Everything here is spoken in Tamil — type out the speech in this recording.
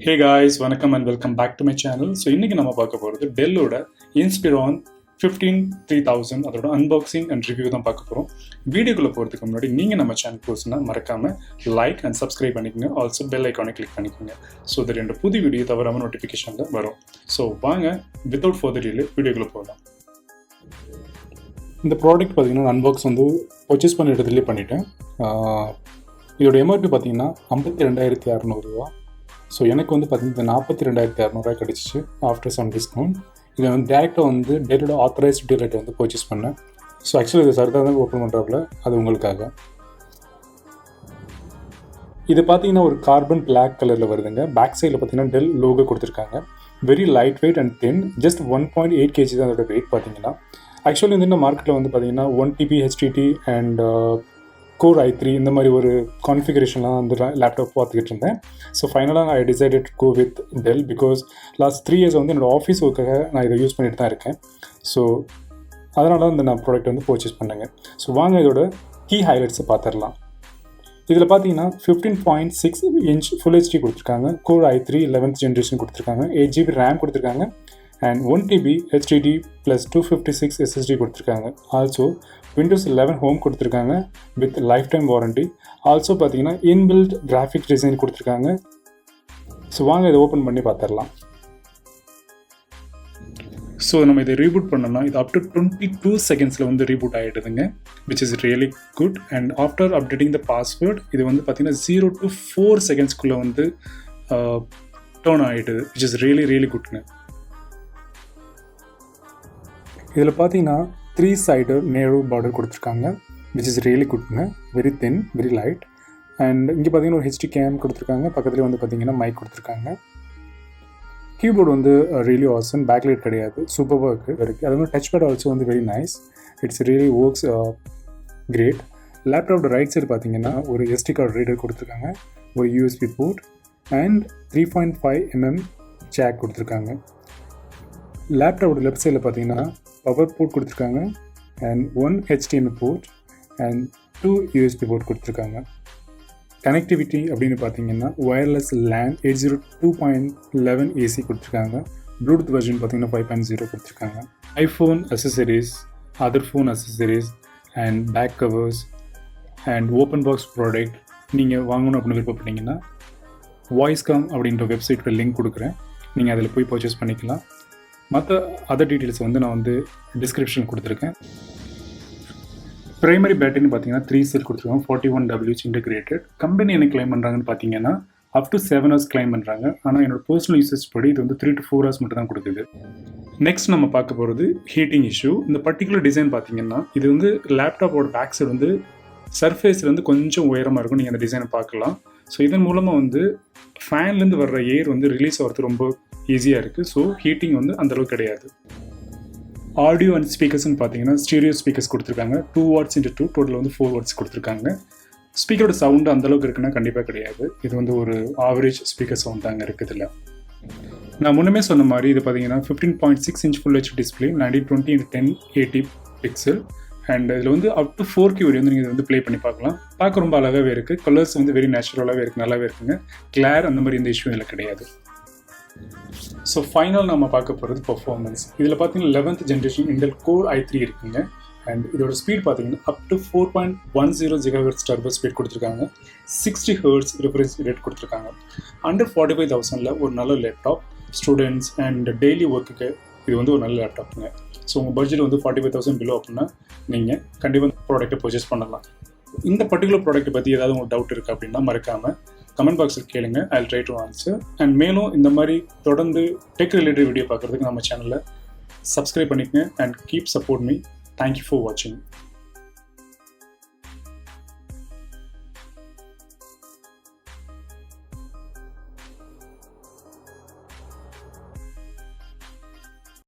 Hey guys, welcome and welcome back to my channel. So இன்னைக்கு நம்ம பார்க்க போறது டெல்லோட Inspiron 15-3000 அதோட unboxing and review தான் பார்க்க போறோம். வீடியோக்குள்ள போறதுக்கு முன்னாடி நீங்க நம்ம சேனல் புதுசுனா மறக்காம லைக் and subscribe பண்ணிக்கங்க. Also bell icon click பண்ணிக்கங்க. So that இந்த புது வீடியோ தவறாம நோட்டிஃபிகேஷன்ல வரும். So வாங்க without further delay வீடியோக்குள்ள போகலாம். இந்த ப்ராடக்ட் பார்த்தீங்கன்னா அன்பாக்ஸ் வந்து பர்ச்சேஸ் பண்ண இடத்துலேயே பண்ணிட்டேன். இதோட எம்ஆர்பி பார்த்தீங்கன்னா 52,600 ரூபா. ஸோ எனக்கு வந்து பார்த்தீங்கன்னா 42,600 கிடச்சிச்சு ஆஃப்டர் சம் டிஸ்கவுண்ட். இதை வந்து டேரெக்டாக வந்து டேட்டோட ஆத்தரைஸ்ட் டீலர்கிட்ட வந்து பர்ச்சேஸ் பண்ணேன். ஸோ ஆக்சுவலி இது சர்தா தான் ஓப்பன் பண்ணுறாப்புல, அது உங்களுக்காக. இது பார்த்தீங்கன்னா ஒரு கார்பன் பிளாக் கலரில் வருதுங்க. பேக் சைடில் பார்த்தீங்கன்னா டெல் லோகோ கொடுத்துருக்காங்க. Very light weight and then, just 1.8 kg தான் அதோட வெயிட் பார்த்தீங்கன்னா. ஆக்சுவலி வந்து இந்த மார்க்கெட்டில் வந்து பார்த்தீங்கன்னா 1 TB HDD and Core i3 இந்த மாதிரி ஒரு கான்ஃபிகரேஷன்லாம் வந்து லேப்டாப் பார்த்துக்கிட்டு இருந்தேன். ஸோ ஃபைனலாக I decided to go with Dell because last 3 years வந்து என்னோடய ஆஃபீஸ் ஒர்க்காக நான் இதை யூஸ் பண்ணிட்டு தான் இருக்கேன். ஸோ அதனால தான் இந்த நான் ப்ராடக்ட் வந்து பர்ச்சேஸ் பண்ணேங்க. ஸோ வாங்க இதோட கீ ஹைலைட்ஸை பார்த்துடலாம். இதில் பார்த்தீங்கன்னா 15.6 inch ஃபுல் ஹெச்டி கொடுத்துருக்காங்க. Core i3 11th generation கொடுத்துருக்காங்க. 8 GB ரேம் கொடுத்துருக்காங்க and 1 TB HDD plus 256 SSD கொடுத்துருக்காங்க. ஆல்சோ Windows 11 ஹோம் கொடுத்துருக்காங்க with life time warranty. Also பார்த்தீங்கன்னா இன்பில்ட் கிராஃபிக் டிசைன் கொடுத்துருக்காங்க. ஸோ வாங்க இதை ஓப்பன் பண்ணி பார்த்துடலாம். ஸோ நம்ம இதை ரீபூட் பண்ணோம்னா இது அப் டு 22 செகண்ட்ஸில் வந்து ரீபூட் ஆகிடுதுங்க, which is really good. And after updating the password இது வந்து பார்த்தீங்கன்னா 0 to 4 செகண்ட்ஸ்குள்ளே வந்து டர்ன் ஆகிடுது, விச் இஸ் ரியலி குட்ங்க. இதில் பார்த்தீங்கன்னா 3-sided நேரோ பார்டர் கொடுத்துருக்காங்க, விச் இஸ் ரியலி குட்ங்க. Very thin, very light. And இங்கே பார்த்தீங்கன்னா ஒரு ஹெச்டி கேம் கொடுத்துருக்காங்க. பக்கத்துலேயே வந்து பார்த்தீங்கன்னா மைக் கொடுத்துருக்காங்க. கீபோர்டு வந்து ரியலி ஆசம், பேக்லைட் கிடையாது, சூப்பராக இருக்குது. அது மாதிரி டச் பேட் ஆல்சோ வந்து very nice. It's really works great. லேப்டாப்போட ரைட் சைடு பார்த்தீங்கன்னா ஒரு SD கார்டு ரீடர் கொடுத்துருக்காங்க, ஒரு USB port and 3.5 mm jack கொடுத்துருக்காங்க. லேப்டாப்போட லெஃப்ட் சைடில் பார்த்தீங்கன்னா பவர் போர்ட் கொடுத்துருக்காங்க and 1 HDMI port and 2 USB port கொடுத்துருக்காங்க. கனெக்டிவிட்டி அப்படின்னு பார்த்தீங்கன்னா ஒயர்லெஸ் LAN 802.11 AC கொடுத்துருக்காங்க. ப்ளூடூத் வெர்ஷன் பார்த்தீங்கன்னா 5.0 கொடுத்துருக்காங்க. IPhone accessories, other phone accessories and back covers and open box product நீங்கள் வாங்கணும் அப்படின்னு விருப்பப்பட்டீங்கன்னா வாய்ஸ்காம் அப்படின்ற வெப்சைட்டில் லிங்க் கொடுக்குறேன், நீங்கள் அதில் போய் பர்ச்சேஸ் பண்ணிக்கலாம். மற்ற அதர் டீட்டெயில்ஸ் வந்து நான் வந்து டிஸ்கிரிப்ஷன் கொடுத்துருக்கேன். ப்ரைமரி பேட்டரின்னு பார்த்தீங்கன்னா 3 செல் கொடுத்துருக்காங்க, 41W இன்டகிரேட்டட். கம்பெனி என்ன கிளைம் பண்ணுறாங்கன்னு பார்த்தீங்கன்னா அப் டு 7 hours கிளைம் பண்ணுறாங்க. ஆனால் என்னோட பர்சனல் யூசேஜ் படி இது வந்து 3 to 4 hours மட்டும் தான் கொடுக்குது. நெக்ஸ்ட் நம்ம பார்க்க போகிறது ஹீட்டிங் இஷ்யூ. இந்த பர்டிகுலர் டிசைன் பார்த்தீங்கன்னா இது வந்து லேப்டாப்போட பேக் சைடு வந்து சர்ஃபேஸில் வந்து கொஞ்சம் உயரமாக இருக்கும், நீங்கள் அந்த டிசைனை பார்க்கலாம். ஸோ இதன் மூலமாக வந்து ஃபேன்லேருந்து வர்ற ஏர் வந்து ரிலீஸ் ஆகிறது ரொம்ப ஈஸியாக இருக்குது. ஸோ ஹீட்டிங் வந்து அந்தளவுக்கு கிடையாது. ஆடியோ அண்ட் ஸ்பீக்கர்ஸ்ன்னு பார்த்தீங்கன்னா ஸ்டீரியோ ஸ்பீக்கர்ஸ் கொடுத்துருக்காங்க. 2 watts into 2 டோட்டல் வந்து 4 watts கொடுத்துருக்காங்க. ஸ்பீக்கரோட சவுண்டு அந்தளவுக்கு இருக்குன்னா கண்டிப்பாக கிடையாது. இது வந்து ஒரு ஆவரேஜ் ஸ்பீக்கர் சவுண்ட் தாங்க இருக்குது இதில். நான் முன்னமே சொன்ன மாதிரி இது பார்த்தீங்கன்னா 15.6 inch full H display, 1920x1080 pixel. And இதில் வந்து அப் டு 4K வரையும் வந்து நீங்கள் இதை வந்து ப்ளே பண்ணி பார்க்கலாம். பார்க்க ரொம்ப அழகாகவே இருக்குது. கலர்ஸ் வந்து வெரி நேச்சுரலாகவே இருக்குது, நல்லாவே இருக்குங்க. கிளார் அந்த மாதிரி எந்த இஷ்யூ இதில் கிடையாது. ஸோ ஃபைனல் நம்ம பார்க்க போகிறது பர்ஃபார்மன்ஸ். இதில் பார்த்தீங்கன்னா 11th generation Intel Core i3 இருக்குங்க. அண்ட் இதோட ஸ்பீட் பார்த்தீங்கன்னா up to 4.10 GHz turbo speed கொடுத்துருக்காங்க. 60 Hz ரெஃப்ரெஷ் ரேட் கொடுத்துருக்காங்க. அண்டர் 45,000 ஒரு நல்ல லேப்டாப், ஸ்டூடெண்ட்ஸ் அண்ட் டெய்லி ஒர்க்குக்கு இது வந்து ஒரு நல்ல லேப்டாப்புங்க. ஸோ உங்கள் பட்ஜெட் வந்து 45,000 பிலோ அப்படின்னா நீங்கள் கண்டிப்பாக ப்ராடக்ட்டை பர்ச்சேஸ் பண்ணலாம். இந்த பர்டிகுலர் ப்ராடக்ட்டை பற்றி ஏதாவது உங்களுக்கு டவுட் இருக்குது அப்படின்னா மறக்காமல் கமெண்ட் பாக்ஸில் கேளுங்க, I will try to answer. And மேலும் இந்த மாதிரி தொடர்ந்து டெக் ரிலேட்டட் வீடியோ பார்க்குறதுக்கு நம்ம சேனலில் சப்ஸ்கிரைப் பண்ணிக்கங்க and keep support me. Thank you for வாட்சிங்.